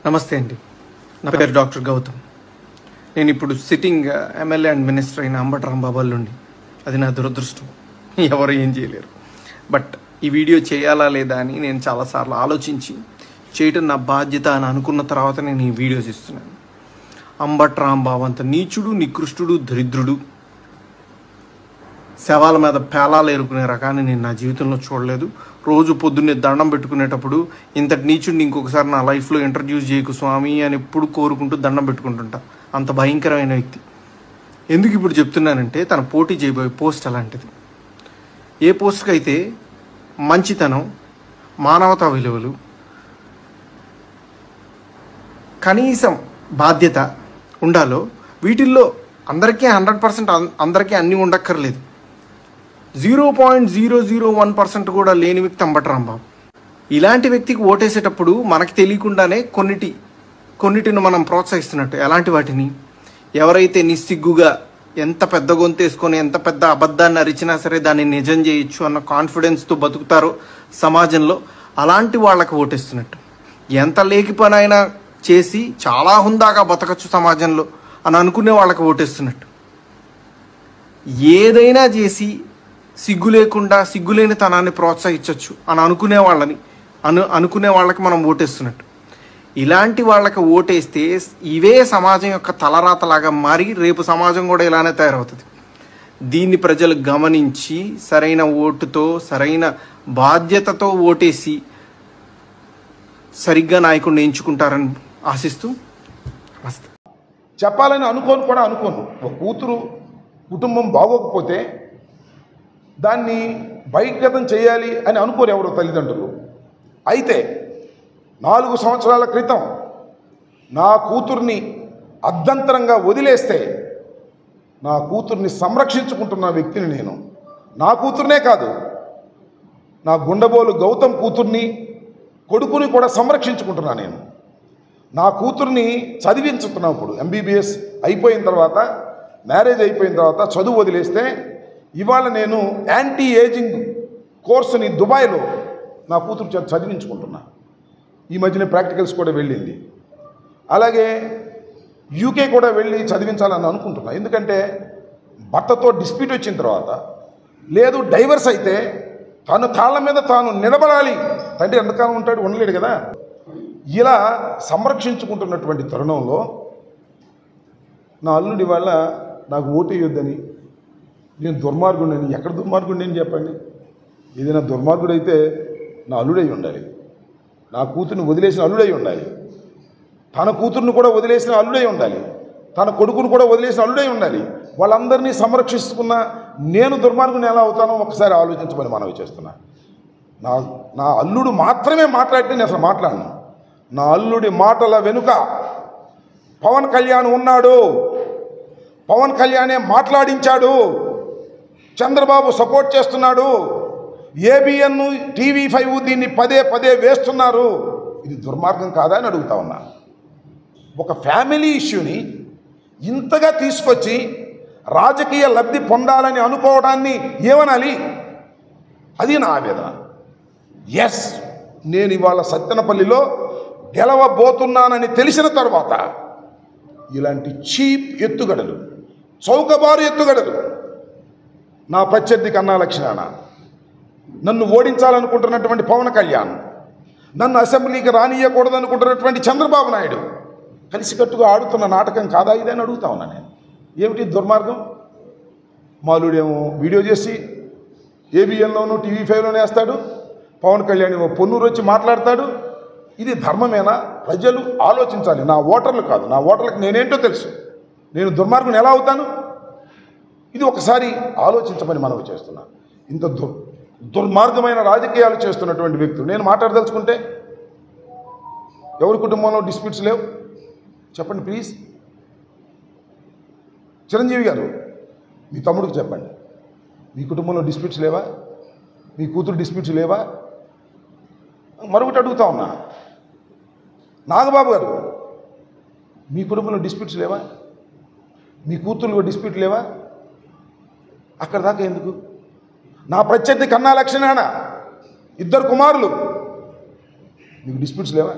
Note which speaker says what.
Speaker 1: నమస్తే అండి. నా పేరు డాక్టర్ గౌతమ్. నేను ఇప్పుడు సిట్టింగ్ ఎమ్మెల్యే అండ్ మినిస్టర్ అయిన అంబటి రాంబాబు అల్లుండి. అది నా దురదృష్టం, ఎవరు ఏం చేయలేరు. బట్ ఈ వీడియో చేయాలా లేదా అని నేను చాలాసార్లు ఆలోచించి చేయటం నా బాధ్యత అని అనుకున్న తర్వాత నేను ఈ వీడియో చేస్తున్నాను. అంబటి రాంబాబు అంత నీచుడు, నికృష్టుడు, దరిద్రుడు, శవాల మీద పేలాలు ఏరుకునే రకాన్ని నేను నా జీవితంలో చూడలేదు. రోజు పొద్దున్నే దండం పెట్టుకునేటప్పుడు ఇంతటి నీచుడిని ఇంకొకసారి నా లైఫ్లో ఇంట్రడ్యూస్ చేయకు స్వామి అని ఎప్పుడు కోరుకుంటూ దండం పెట్టుకుంటుంటా. అంత భయంకరమైన వ్యక్తి. ఎందుకు ఇప్పుడు చెప్తున్నానంటే తన పోటీ చేయబోయే పోస్ట్ అలాంటిది. ఏ పోస్ట్కి అయితే మంచితనం, మానవతా విలువలు, కనీసం బాధ్యత ఉండాలో వీటిల్లో అందరికీ 100% అందరికీ అన్నీ ఉండక్కర్లేదు. 0.001% కూడా లేని వ్యక్తి అంబటి రాంబాబు. ఇలాంటి వ్యక్తికి ఓటేసేటప్పుడు మనకు తెలియకుండానే కొన్నిటిని మనం ప్రోత్సహిస్తున్నట్టు. ఎలాంటి వాటిని? ఎవరైతే నిస్సిగ్గుగా ఎంత పెద్ద గొంతేసుకొని ఎంత పెద్ద అబద్ధాన్ని అరిచినా సరే దాన్ని నిజం చేయొచ్చు అన్న కాన్ఫిడెన్స్తో బతుకుతారో సమాజంలో, అలాంటి వాళ్ళకి ఓటేస్తున్నట్టు. ఎంత లేకి పని అయినా చేసి చాలా హుందాగా బతకచ్చు సమాజంలో అని అనుకునే వాళ్ళకి ఓటేస్తున్నట్టు. ఏదైనా చేసి సిగ్గు లేకుండా సిగ్గులేని తనాన్ని ప్రోత్సహించవచ్చు అని అనుకునే వాళ్ళకి మనం ఓటేస్తున్నట్టు. ఇలాంటి వాళ్ళకి ఓటేస్తే ఇవే సమాజం యొక్క తలరాతలాగా మారి రేపు సమాజం కూడా ఇలానే తయారవుతుంది. దీన్ని ప్రజలు గమనించి సరైన ఓటుతో, సరైన బాధ్యతతో ఓటేసి సరిగ్గా నాయకుడిని ఎంచుకుంటారని ఆశిస్తూ
Speaker 2: చెప్పాలని అనుకోను. ఒక కూతురు కుటుంబం బాగోకపోతే దాన్ని బహిర్గతం చేయాలి అని అనుకోరు ఎవరు తల్లిదండ్రులు. అయితే 4 సంవత్సరాల క్రితం నా కూతుర్ని అర్ధంతరంగా వదిలేస్తే నా కూతుర్ని సంరక్షించుకుంటున్న వ్యక్తిని నేను. నా కూతుర్నే కాదు, నా గుండబోలు గౌతమ్ కూతుర్ని, కొడుకుని కూడా సంరక్షించుకుంటున్నా నేను. నా కూతుర్ని చదివించుతున్నప్పుడు MBBS అయిపోయిన తర్వాత, మ్యారేజ్ అయిపోయిన తర్వాత చదువు వదిలేస్తే ఇవాళ నేను యాంటీ ఏజింగ్ కోర్సుని దుబాయ్లో నా కూతురు చదివించుకుంటున్నా. ఈ మధ్యన ప్రాక్టికల్స్ కూడా వెళ్ళింది. అలాగే UK కూడా వెళ్ళి చదివించాలని అనుకుంటున్నా. ఎందుకంటే భర్తతో డిస్ప్యూట్ వచ్చిన తర్వాత, లేదు డైవర్స్ అయితే తను కాళ్ళ మీద తాను నిలబడాలి. తండ్రి ఎంతకాలం ఉంటాడు, ఉండలేడు కదా. ఇలా సంరక్షించుకుంటున్నటువంటి తరుణంలో నా అల్లుడి వల్ల నాకు ఓటు వేయొద్దని, నేను దుర్మార్గుడిని. ఎక్కడ దుర్మార్గుడిని అని చెప్పండి? ఏదైనా దుర్మార్గుడైతే నా అల్లుడై ఉండాలి. నా కూతుర్ని వదిలేసిన అల్లుడై ఉండాలి. తన కూతుర్ని కూడా వదిలేసిన అల్లుడై ఉండాలి. తన కొడుకును కూడా వదిలేసిన అల్లుడై ఉండాలి. వాళ్ళందరినీ సంరక్షిస్తున్న నేను దుర్మార్గుని ఎలా అవుతానో ఒకసారి ఆలోచించమని మనవి చేస్తున్నా. నా అల్లుడు మాత్రమే మాట్లాడితే నేను అసలు మాట్లాడను. నా అల్లుడి మాటల వెనుక పవన్ కళ్యాణ్ ఉన్నాడు. పవన్ కళ్యాణే మాట్లాడించాడు. చంద్రబాబు సపోర్ట్ చేస్తున్నాడు. ABN, TV5 దీన్ని పదే వేస్తున్నారు. ఇది దుర్మార్గం కాదా అని అడుగుతా ఉన్నా. ఒక ఫ్యామిలీ ఇష్యూని ఇంతగా తీసుకొచ్చి రాజకీయ లబ్ధి పొందాలని అనుకోవడాన్ని ఏమనాలి? అది నా ఆవేదన. ఎస్, నేను ఇవాళ సత్తెనపల్లిలో గెలవబోతున్నానని తెలిసిన తర్వాత ఇలాంటి చీప్ ఎత్తుగడలు, చౌకబారు ఎత్తుగడలు, నా ప్రత్యర్థి కన్నా లక్ష్మణ, నన్ను ఓడించాలనుకుంటున్నటువంటి పవన్ కళ్యాణ్, నన్ను అసెంబ్లీకి రానియకూడదనుకుంటున్నటువంటి చంద్రబాబు నాయుడు కలిసికట్టుగా ఆడుతున్న నాటకం కాదా ఇది అని అడుగుతా ఉన్నా నేను. ఏమిటి దుర్మార్గం? మాలుడేమో వీడియో చేసి ABNలోనూ TV5లోనే వేస్తాడు. పవన్ కళ్యాణ్ ఏమో పొన్నూరు వచ్చి మాట్లాడతాడు. ఇది ధర్మమేనా? ప్రజలు ఆలోచించాలి. నా ఓటర్లు కాదు, నా ఓటర్లకు నేనేంటో తెలుసు. నేను దుర్మార్గుని ఎలా అవుతాను? ఇది ఒకసారి ఆలోచించమని మనవి చేస్తున్నా. ఇంత దుర్మార్గమైన రాజకీయాలు చేస్తున్నటువంటి వ్యక్తులు నేను మాట్లాడదలుచుకుంటే, ఎవరి కుటుంబంలో డిస్ప్యూట్స్ లేవు చెప్పండి ప్లీజ్. చిరంజీవి గారు, మీ తమ్ముడికి చెప్పండి, మీ కుటుంబంలో డిస్ప్యూట్స్ లేవా? మీ కూతురు డిస్ప్యూట్స్ లేవా? మరొకటి అడుగుతా ఉన్నా, నాగబాబు గారు, మీ కుటుంబంలో డిస్ప్యూట్స్ లేవా? మీ కూతురులో డిస్ప్యూట్ లేవా? అక్కడ దాకా ఎందుకు? నా ప్రత్యర్థి కన్నా లక్ష్మణ, 2 కుమారులు, మీకు డిస్ప్యూట్స్ లేవా?